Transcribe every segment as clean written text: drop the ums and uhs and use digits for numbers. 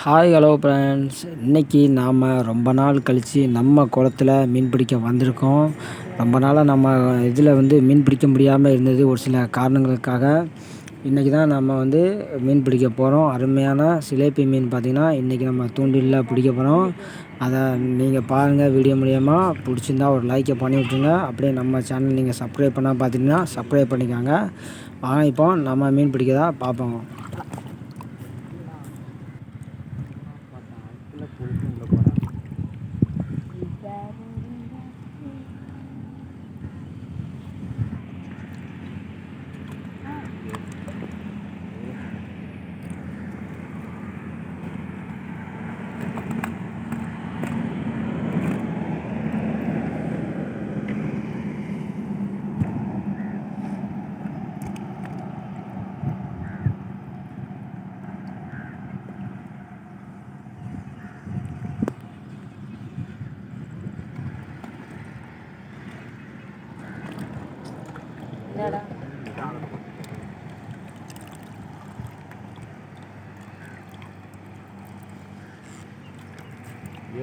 Hi hello friends, இன்றைக்கி நாம் ரொம்ப நாள் கழித்து நம்ம குளத்துல மீன் பிடிக்க வந்திருக்கோம். ரொம்ப நாளாக நம்ம இதில் மீன் பிடிக்க முடியாமல் இருந்தது ஒரு சில காரணங்களுக்காக. இன்றைக்கி தான் நம்ம மீன் பிடிக்க போகிறோம். அருமையான சிலேப்பி மீன் பார்த்திங்கன்னா இன்றைக்கி நம்ம தூண்டிலில் பிடிக்க போகிறோம். அதை நீங்கள் பாருங்கள். வீடியோ மூலயமா பிடிச்சிருந்தா ஒரு லைக்கை பண்ணி விட்ருங்க. அப்படியே நம்ம சேனல் நீங்கள் சப்ஸ்கிரைப் பண்ணால் பார்த்தீங்கன்னா சப்ஸ்கிரைப் பண்ணிக்கோங்க. வாங்க இப்போ நம்ம மீன் பிடிக்கதா பார்ப்போம்.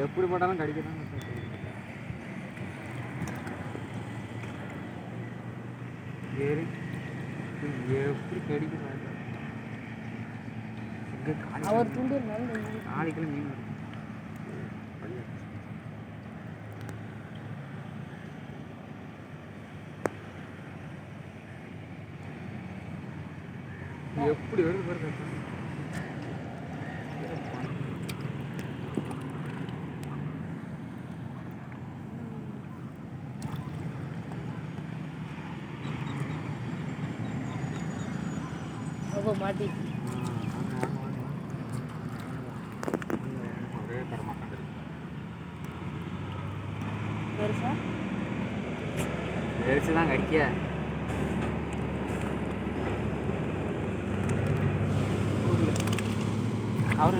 எப்படி போட்டாலும் கடிக்கிறான். எப்படி கடிக்கிறாங்க? அவர் துண்டு 4 கிலோ மீன் எப்படி வருது பாருங்க. மாட்டி தான் கடிக்க. அவர்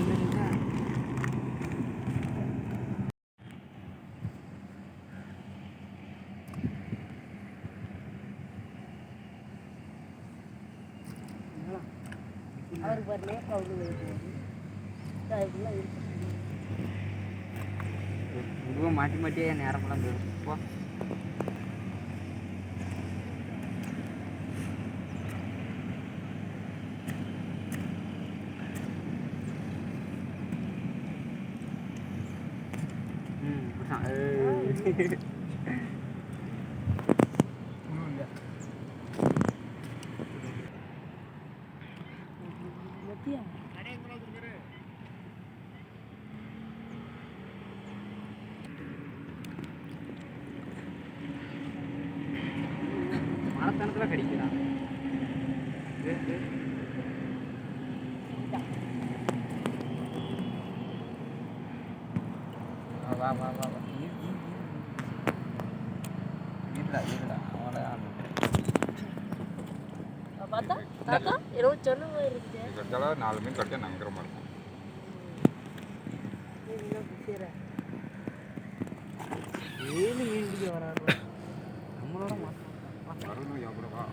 அவருக்கு வரலையே கவுரு இதுவும் மாட்டி மாட்டியே நேரமெல்லாம் போயிருப்பா. மரத்தனத்தில் கடிக்கிறான். வா வா வா வா இல்லடா அவளை பார்த்தா தாத்தா ஏதோ சொல்லுங்க இருக்கு. கட்டால 4 மீன் கட்டி நங்கற மாதிரி இருக்கும். ஏழு மீன் பிடிக்க வராது நம்மளோட வரணும் எவ்வளவா?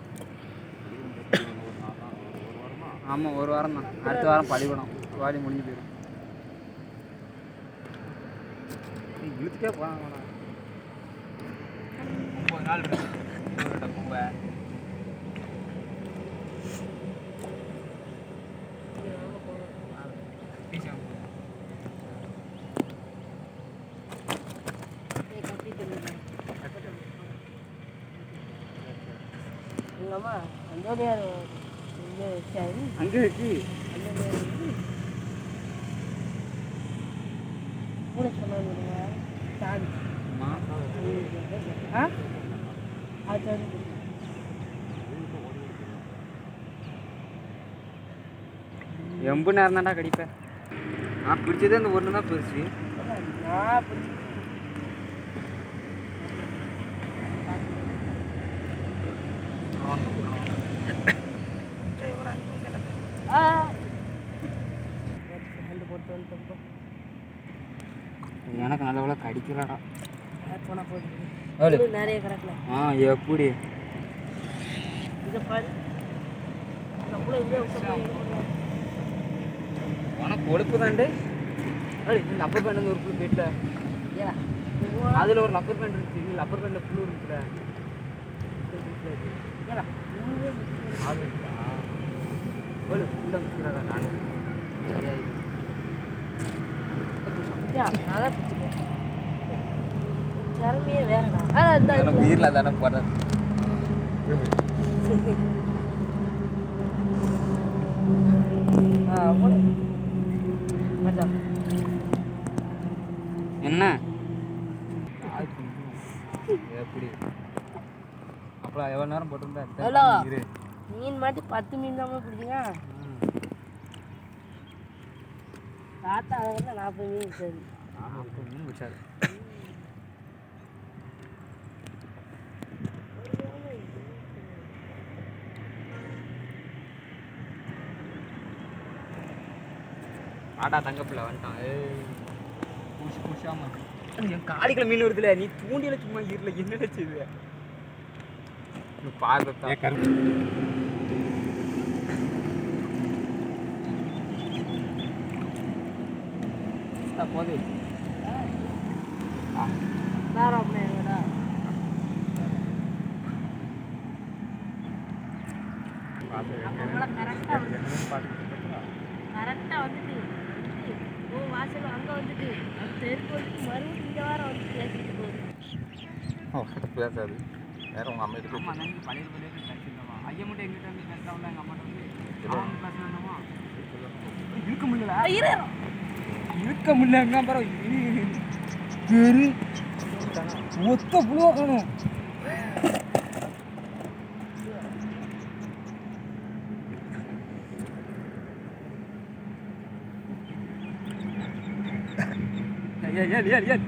ஆமாம், ஒரு வாரம் தான். அடுத்த வாரம் பள்ளிக்கூடம் வாடி முடிஞ்சு போயிடும். இழுத்துக்கே போனாங்க. 9 நாள் இருக்கு கும்பை. இல்லைம்மா அந்தோடையார் இங்கே வச்சாரு. அங்கே வச்சு கூட சொன்னாங்க சாரி அது எம்பு நேரம் தான்டா கடிப்பேன். நான் பிடிச்சதே அந்த ஒன்று தான் பெருசு. நான் எனக்கு நல்ல கடிக்கலடா. போனால் போகுது நிறைய கிடக்கல. எப்படி இதை பாரு நம்மளும் இதே உனக்கு கொழுப்பு தாண்டு. லப்பர் பேண்ட் ஒரு புழு போயிட்டல ஏடா அதில் ஒரு லப்பர் பேண்ட் இருந்துச்சு லப்பர் பேண்டில் புழு இருக்குல்ல ஏடா அது உள்ள முடிச்சுக்கிறதா நான் அதான் பிடிச்சிக்கேன் திறமையே வேறடா இந்த உயிரில் தானே போடுறது மச்சான் என்ன எப்படி அப்புறம் எவ்வளோ நேரம் போட்டிருந்தா ஹலோ மீன் மாட்டி 10 மீன் தான் பிடிச்சிங்க தாத்தா அதை வந்து 40 மீன் சரி மீன் பிடிச்சாரு ஆடா தங்கப்பிள்ள வந்துட்டான் புஷ் புஷாம என் காலிக்குள்ள மீன் வருதுல நீ தூண்டியில சும்மா இருல என்ன செய்யுது பார்த்த போது தாராப்பா கரெக்டாக வந்துட்டு ஓ வாசல் அங்கே வந்துட்டு அது தெருக்கு வந்துட்டு மறுபடியும் இந்த வாரம் வந்து பேசிட்டு போகுது பேசாது வேற உங்கள் அம்மா எடுத்து ஆமாம் நான் பழைய பேசிடலாமா ஐயா மட்டும் எங்கிட்ட வந்து பேசலாம்ல எங்கள் அம்மாட்ட வந்து பேசலாமா இருக்க முடியல இருக்க முடியலங்க அப்புறம் தெரு ஒத்த புழுவா காணும் ஏன்